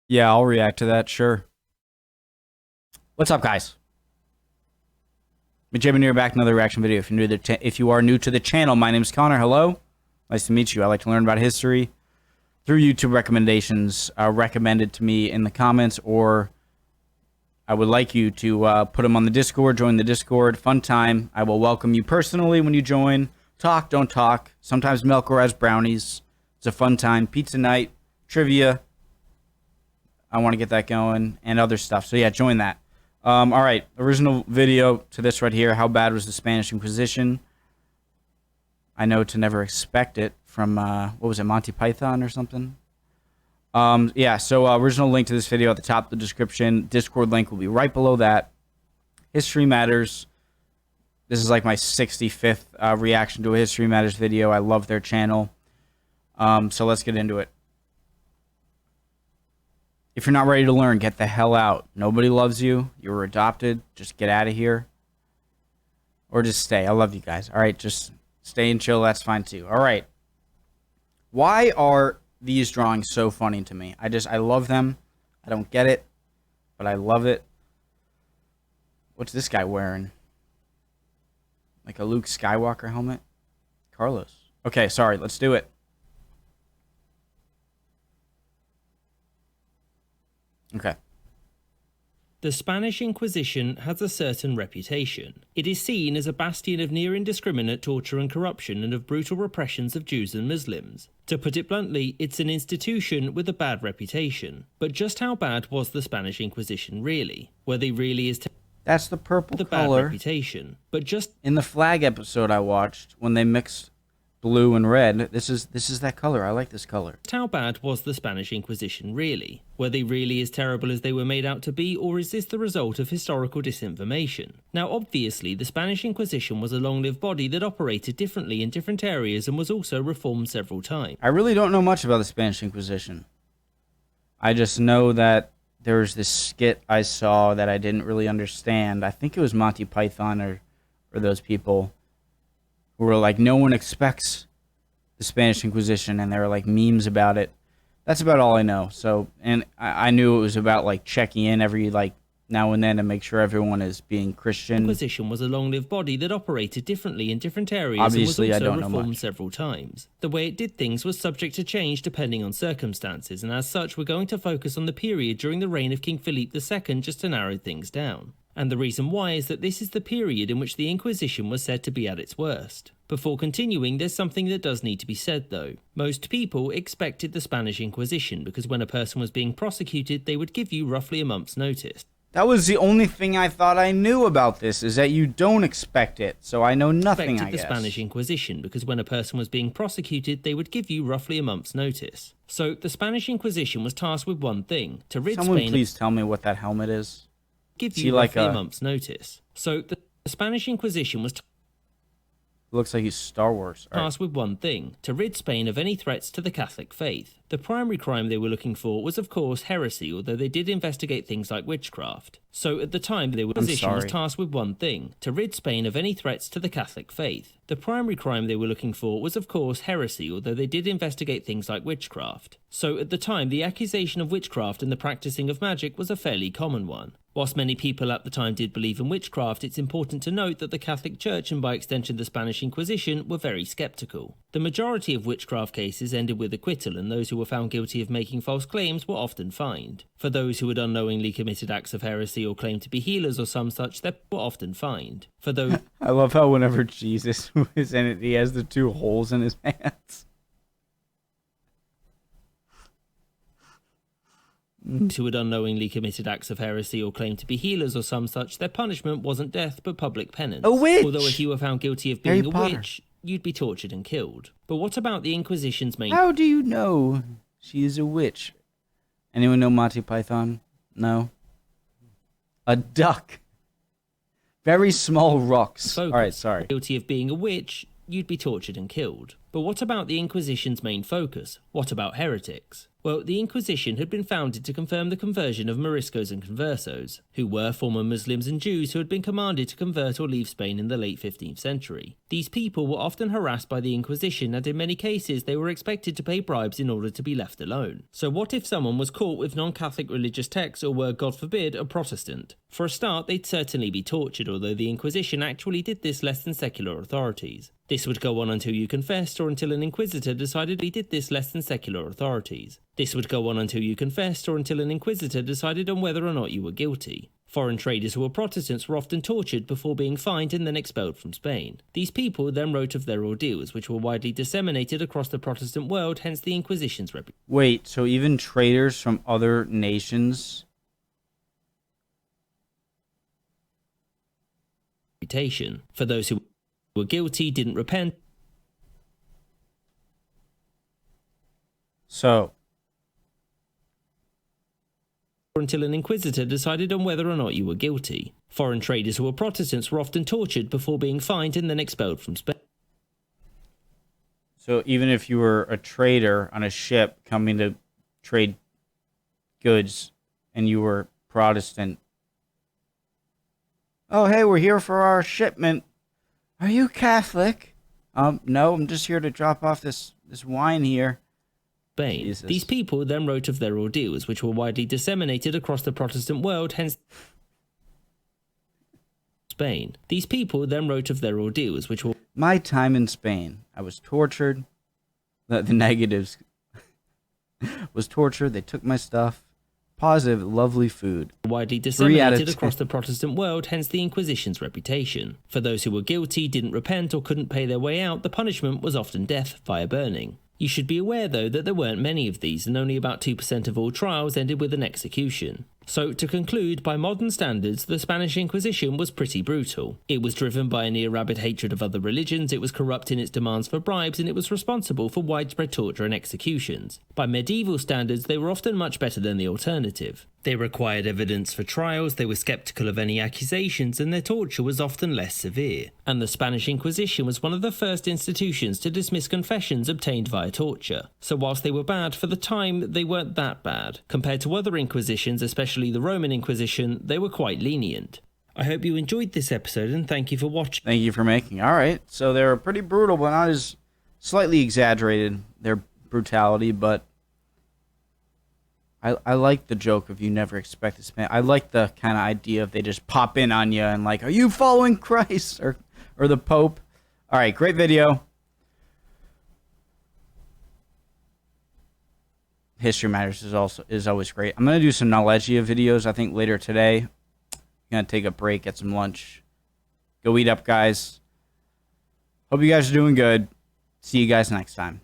Yeah, I'll react to that, sure. What's up, guys? McJibbin here, back another reaction video. If you are new to the channel, my name is Connor. Hello. Nice to meet you. I like to learn about history through YouTube recommendations recommended to me in the comments, or I would like you to put them on the Discord. Join the Discord. Fun time. I will welcome you personally when you join. Talk, don't talk. Sometimes Melkor has brownies. It's a fun time. Pizza night, trivia. I want to get that going, and other stuff. So yeah, join that. All right, original video to this right here. How bad was the Spanish Inquisition? I know to never expect it from, what was it, Monty Python or something? Yeah, so original link to this video at the top of the description. Discord link will be right below that. History Matters. This is like my 65th reaction to a History Matters video. I love their channel. So let's get into it. If you're not ready to learn, get the hell out. Nobody loves you. You were adopted. Just get out of here. Or just stay. I love you guys. All right, just stay and chill. That's fine too. All right. Why are these drawings so funny to me? I love them. I don't get it, but I love it. What's this guy wearing? Like a Luke Skywalker helmet? Carlos. Okay, sorry. Let's do it. Okay. The Spanish Inquisition has a certain reputation. It is seen as a bastion of near indiscriminate torture and corruption and of brutal repressions of Jews and Muslims. To put it bluntly, it's an institution with a bad reputation. But just how bad was the Spanish Inquisition really? Were they really as That's the purple the color bad reputation? But just in the flag episode I watched when they mixed blue and red. This is that color. I like this color. how bad was the Spanish Inquisition really? Were they really as terrible as they were made out to be, or is this the result of historical disinformation? Now obviously the Spanish Inquisition was a long-lived body that operated differently in different areas and was also reformed several times. I really don't know much about the Spanish Inquisition. I just know that there's this skit I saw that I didn't really understand. I think it was Monty Python or those people who were like, no one expects the Spanish Inquisition, and there were like memes about it. That's about all I know. So, and I knew it was about like checking in every like now and then to make sure everyone is being Christian. Inquisition was a long-lived body that operated differently in different areas Obviously, and I was don't also know reformed much. several times. The way it did things was subject to change depending on circumstances, and as such we're going to focus on the period during the reign of King Philippe II just to narrow things down. And the reason why is that this is the period in which the Inquisition was said to be at its worst. Before continuing, there's something that does need to be said though. Most people expected the Spanish Inquisition because when a person was being prosecuted, they would give you roughly a month's notice. That was the only thing I thought I knew about this, is that you don't expect it. So I know nothing, I guess. The Spanish Inquisition because when a person was being prosecuted, they would give you roughly a month's notice. So the Spanish Inquisition was tasked with one thing: to rid Someone Spain please tell me what that helmet is. give See, you like roughly a a- month's notice. So the Spanish Inquisition was Looks like he's Star Wars. All right. tasked with one thing: to rid Spain of any threats to the Catholic faith. The primary crime they were looking for was of course heresy, although they did investigate things like witchcraft. So at the time the Inquisition was tasked with one thing: to rid Spain of any threats to the Catholic faith. The primary crime they were looking for was of course heresy, although they did investigate things like witchcraft. So at the time the accusation of witchcraft and the practicing of magic was a fairly common one. Whilst many people at the time did believe in witchcraft, it's important to note that the Catholic Church and by extension the Spanish Inquisition were very sceptical. The majority of witchcraft cases ended with acquittal, and those who were found guilty of making false claims were often fined. For those who had unknowingly committed acts of heresy or claimed to be healers or some such, they were often fined. For those I love how whenever Jesus is in it, he has the two holes in his pants. who had unknowingly committed acts of heresy or claimed to be healers or some such, their punishment wasn't death but public penance. A witch! Although if you were found guilty of Harry being a Potter. witch, you'd be tortured and killed. But what about the Inquisition's main How do you know she is a witch? Anyone know Monty Python? No? A duck. Very small rocks. focus? Alright, sorry. Guilty of being a witch, you'd be tortured and killed. But what about the Inquisition's main focus? What about heretics? Well, the Inquisition had been founded to confirm the conversion of Moriscos and Conversos, who were former Muslims and Jews who had been commanded to convert or leave Spain in the late 15th century. These people were often harassed by the Inquisition, and in many cases they were expected to pay bribes in order to be left alone. So what if someone was caught with non-Catholic religious texts or were, God forbid, a Protestant? For a start, they'd certainly be tortured, although the Inquisition actually did this less than secular authorities. This would go on until you confessed or until an inquisitor decided he did this less than secular authorities. This would go on until you confessed or until an inquisitor decided on whether or not you were guilty. Foreign traders who were Protestants were often tortured before being fined and then expelled from Spain. These people then wrote of their ordeals, which were widely disseminated across the Protestant world, hence the Inquisition's reputation. Wait, so even traders from other nations? For those who were guilty, didn't repent. So, until an inquisitor decided on whether or not you were guilty. Foreign traders who were Protestants were often tortured before being fined and then expelled from Spain. So even if you were a trader on a ship coming to trade goods and you were Protestant, oh, hey, we're here for our shipment. Are you Catholic? No, I'm just here to drop off this wine here. Spain. Jesus. These people then wrote of their ordeals, which were widely disseminated across the Protestant world, hence Spain. These people then wrote of their ordeals, which were... My time in Spain, I was tortured. The negatives was tortured. They took my stuff. Positive, lovely food. Widely disseminated across the Protestant world, hence the Inquisition's reputation. For those who were guilty, didn't repent, or couldn't pay their way out, the punishment was often death via burning. You should be aware, though, that there weren't many of these, and only about 2% of all trials ended with an execution. So, to conclude, by modern standards, the Spanish Inquisition was pretty brutal. It was driven by a near-rabid hatred of other religions, it was corrupt in its demands for bribes, and it was responsible for widespread torture and executions. By medieval standards, they were often much better than the alternative. They required evidence for trials, they were skeptical of any accusations, and their torture was often less severe. And the Spanish Inquisition was one of the first institutions to dismiss confessions obtained via torture. So whilst they were bad, for the time, they weren't that bad. Compared to other Inquisitions, especially the Roman Inquisition, they were quite lenient. I hope you enjoyed this episode, and thank you for watching. Thank you for making. All right, so they were pretty brutal, but not as slightly exaggerated, their brutality, but I like the joke of you never expect this man. I like the kind of idea of they just pop in on you and like, are you following Christ or the Pope? All right, great video. History Matters is always great. I'm gonna do some Knowledgia videos, I think, later today. I'm gonna take a break, get some lunch, go eat up, guys. Hope you guys are doing good. See you guys next time.